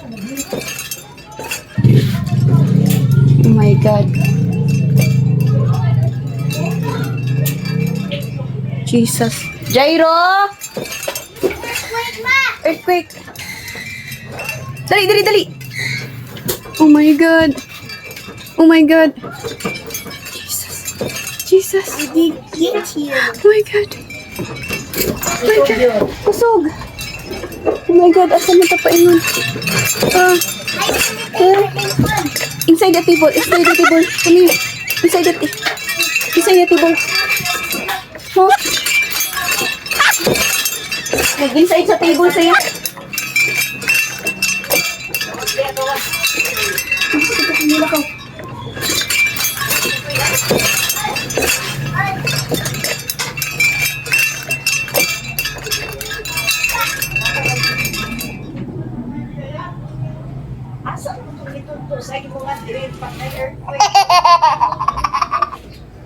Oh my God. Jesus. Jairo! Earthquake! Dali, dali, dali! Oh my God. Oh my God. Jesus. Jesus. I did get you. Oh my God. Oh my God. Kusog. Oh my God. Asa mo tapaingon? Inside the table. Inside the table. Come here. Inside the table. Inside the table. Huh? Nag-inside sa table sa'yo. Nila ko. Asa mo itong ito? Sa mga direct pag na earthquake.